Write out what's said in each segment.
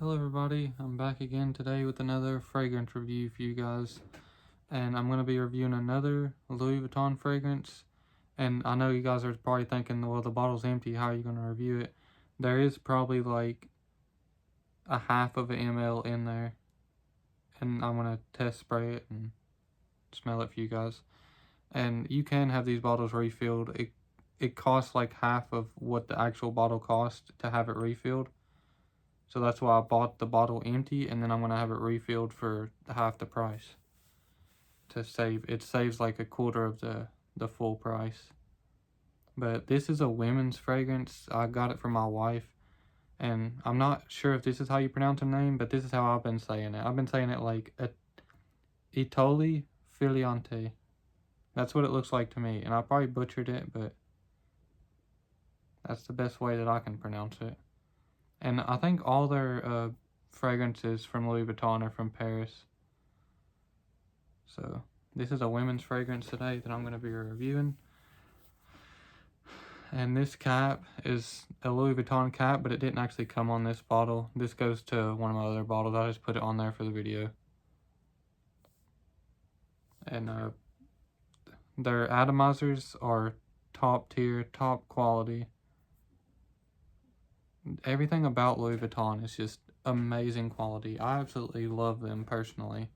Hello everybody, I'm back again today with another fragrance review for you guys, and I'm going to be reviewing another Louis Vuitton fragrance. And I know you guys are probably thinking, well, the bottle's empty, how are you going to review it? There is probably like a half of an ml in there, and I'm going to test spray it and smell it for you guys. And you can have these bottles refilled. It costs like half of what the actual bottle cost to have it refilled. So that's why I bought the bottle empty, and then I'm going to have it refilled for half the price to save. It saves like a quarter of the full price. But this is a women's fragrance. I got it from my wife, and I'm not sure if this is how you pronounce her name, but this is how I've been saying it. I've been saying it like Itoli Filiante. That's what it looks like to me, and I probably butchered it, but that's the best way that I can pronounce it. And I think all their fragrances from Louis Vuitton are from Paris. So this is a women's fragrance today that I'm going to be reviewing. And this cap is a Louis Vuitton cap, but it didn't actually come on this bottle. This goes to one of my other bottles. I just put it on there for the video. And their atomizers are top tier, top quality. Everything about Louis Vuitton is just amazing quality. I absolutely love them personally.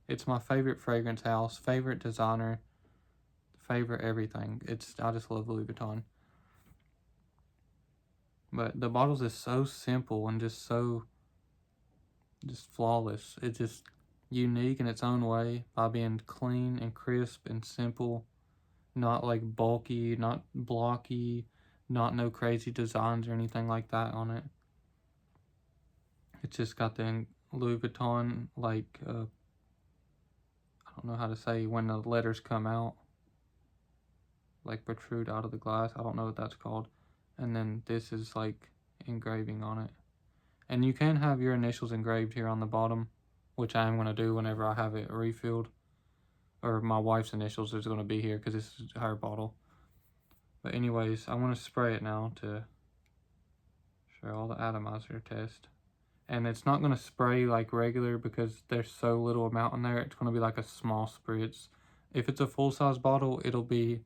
It's my favorite fragrance house, favorite designer, favorite everything. I just love Louis Vuitton. But the bottles is so simple and just flawless. It's just unique in its own way by being clean and crisp and simple, not like bulky, not blocky, not no crazy designs or anything like that on it. It's just got the Louis Vuitton, like, I don't know how to say when the letters come out, like protrude out of the glass. I don't know what that's called. And then this is like engraving on it. And you can have your initials engraved here on the bottom, which I am going to do whenever I have it refilled. Or my wife's initials is going to be here because this is her bottle. But anyways, I want to spray it now to show all the atomizer test. And it's not going to spray like regular because there's so little amount in there. It's going to be like a small spritz. If it's a full-size bottle, it'll be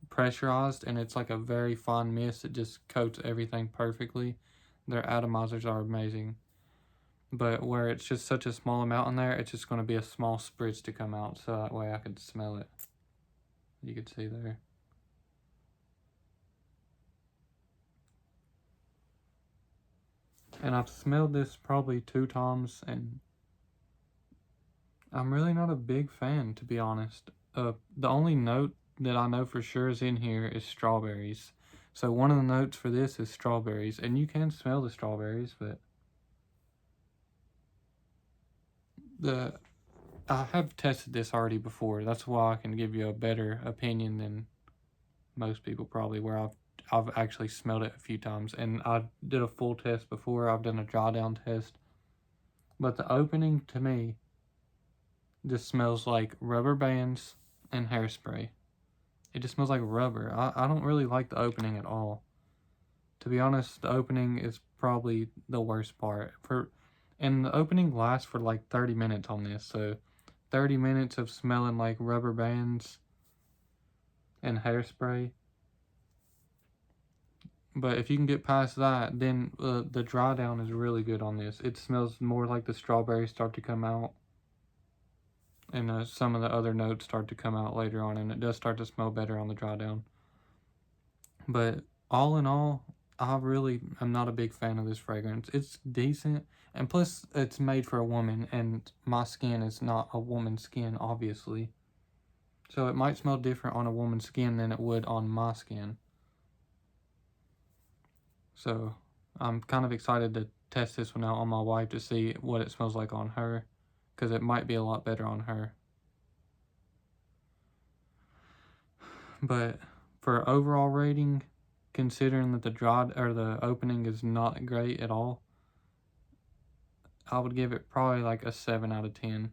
pressurized, and it's like a very fine mist. It just coats everything perfectly. Their atomizers are amazing. But where it's just such a small amount in there, it's just going to be a small spritz to come out, so that way I could smell it. You can see there. And I've smelled this probably 2 times, and I'm really not a big fan, to be honest. The only note that I know for sure is in here is strawberries. So one of the notes for this is strawberries, and you can smell the strawberries, but I have tested this already before. That's why I can give you a better opinion than most people probably, where I've actually smelled it a few times, and I did a full test before. I've done a dry down test. But the opening to me just smells like rubber bands and hairspray. It just smells like rubber. I don't really like the opening at all. To be honest, the opening is probably the worst part. And the opening lasts for like 30 minutes on this, so 30 minutes of smelling like rubber bands and hairspray. But if you can get past that, then the dry down is really good on this. It smells more like the strawberries start to come out, and some of the other notes start to come out later on, and it does start to smell better on the dry down. But all in all, I really am not a big fan of this fragrance. It's decent, and plus it's made for a woman, and my skin is not a woman's skin, obviously. So it might smell different on a woman's skin than it would on my skin. So I'm kind of excited to test this one out on my wife to see what it smells like on her, because it might be a lot better on her. But for overall rating, considering that the opening is not great at all, I would give it probably like a 7 out of 10.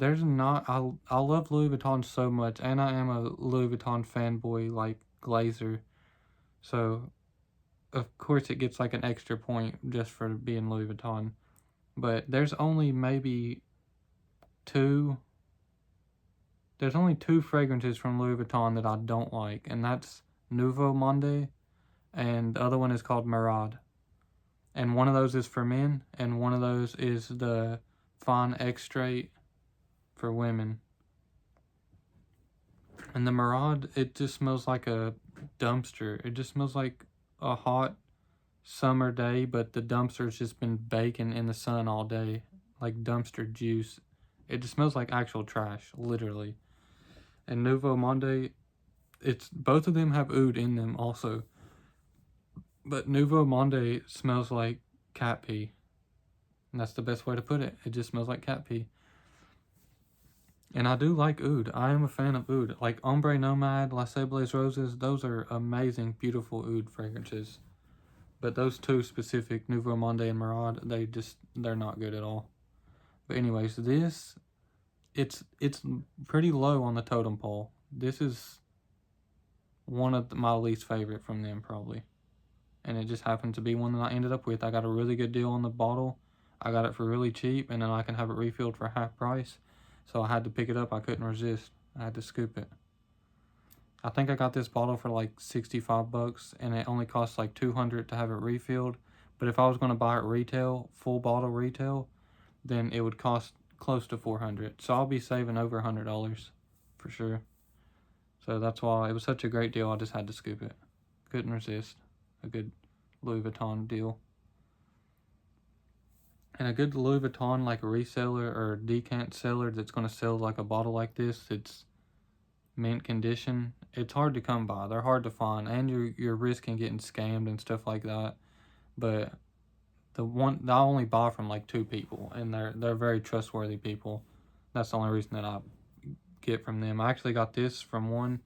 I love Louis Vuitton so much, and I am a Louis Vuitton fanboy like Glazer. So of course it gets like an extra point just for being Louis Vuitton. But there's only two fragrances from Louis Vuitton that I don't like, and that's Nouveau Monde, and the other one is called Murad. And one of those is for men, and one of those is the Fine Extrait for women. And the Murad, it just smells like a dumpster. It just smells like a hot summer day, but the dumpster's just been baking in the sun all day, like dumpster juice. It just smells like actual trash, literally. And Nouveau Monde, it's both of them have oud in them also, but Nouveau Monde smells like cat pee, and that's the best way to put it. It just smells like cat pee. And I do like oud. I am a fan of oud. Like Ombre Nomad, La Blaze Roses, those are amazing, beautiful oud fragrances. But those two specific, Nouveau Monde and Murad, they're not good at all. But anyways, it's pretty low on the totem pole. This is one of my least favorite from them, probably. And it just happened to be one that I ended up with. I got a really good deal on the bottle. I got it for really cheap, and then I can have it refilled for half price. So I had to pick it up. I couldn't resist. I had to scoop it. I think I got this bottle for like 65 bucks, and it only costs like 200 to have it refilled. But if I was going to buy it retail, full bottle retail, then it would cost close to 400. So I'll be saving over $100 for sure. So that's why it was such a great deal. I just had to scoop it. Couldn't resist a good Louis Vuitton deal. And a good Louis Vuitton like reseller or decant seller that's going to sell like a bottle like this, it's mint condition, it's hard to come by. They're hard to find, and you're risking getting scammed and stuff like that. But the one I only buy from like 2 people, and they're very trustworthy people. That's the only reason that I get from them. I actually got this from one,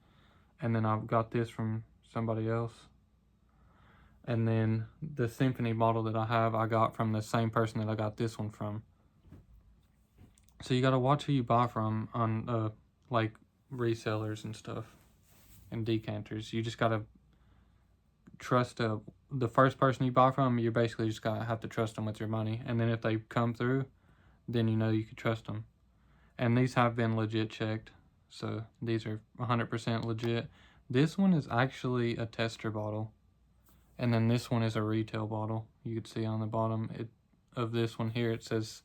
and then I've got this from somebody else. And then the Symphony bottle that I have, I got from the same person that I got this one from. So you gotta watch who you buy from on like resellers and stuff and decanters. You just gotta trust the first person you buy from. You're basically just gotta have to trust them with your money. And then if they come through, then you know you can trust them. And these have been legit checked, so these are 100% legit. This one is actually a tester bottle. And then this one is a retail bottle. You can see on the bottom of this one here, it says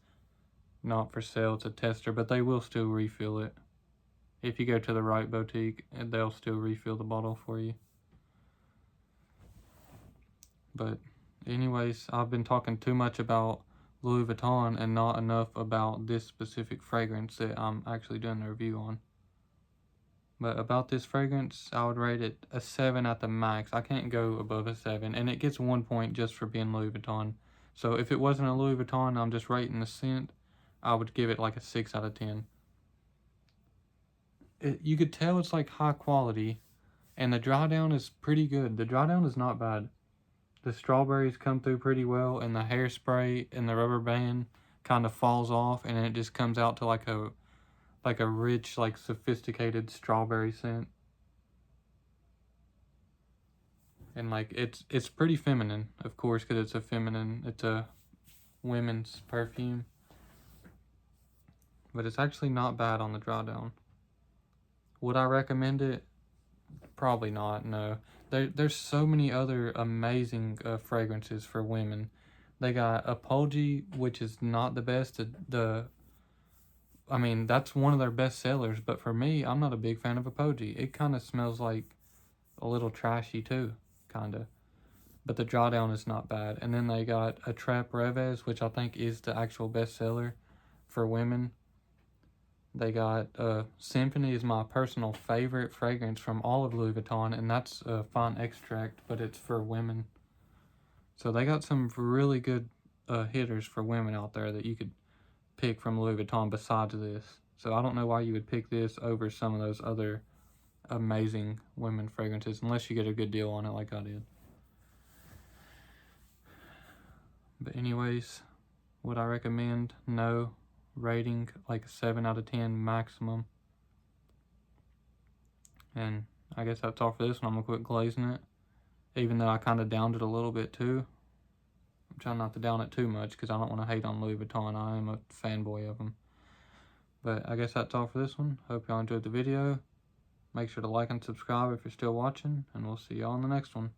not for sale. It's a tester, but they will still refill it. If you go to the right boutique, they'll still refill the bottle for you. But anyways, I've been talking too much about Louis Vuitton and not enough about this specific fragrance that I'm actually doing the review on. But about this fragrance, I would rate it a 7 at the max. I can't go above a 7. And it gets 1 point just for being Louis Vuitton. So if it wasn't a Louis Vuitton, I'm just rating the scent, I would give it like a 6 out of 10. You could tell it's like high quality. And the dry down is pretty good. The dry down is not bad. The strawberries come through pretty well. And the hairspray and the rubber band kind of falls off. And it just comes out to like a rich, like sophisticated strawberry scent. And like it's pretty feminine, of course, because it's a women's perfume. But it's actually not bad on the dry down. Would I recommend it? Probably not, no. There's so many other amazing fragrances for women. They got Apogee, which is not the best. I mean, that's one of their best sellers, but for me, I'm not a big fan of Apogee. It kind of smells like a little trashy too, kind of. But the dry down is not bad. And then they got Attrape Rêves, which I think is the actual best seller for women. They got Symphony is my personal favorite fragrance from all of Louis Vuitton, and that's a Fine Extract, but it's for women. So they got some really good hitters for women out there that you could pick from Louis Vuitton besides this. So I don't know why you would pick this over some of those other amazing women fragrances, unless you get a good deal on it like I did. But anyways, would I recommend? No. Rating like a 7 out of 10 maximum. And I guess that's all for this one. I'm gonna quit glazing it, even though I kind of downed it a little bit too. I'm trying not to down it too much because I don't want to hate on Louis Vuitton. I am a fanboy of them. But I guess that's all for this one. Hope y'all enjoyed the video. Make sure to like and subscribe if you're still watching, and we'll see y'all in the next one.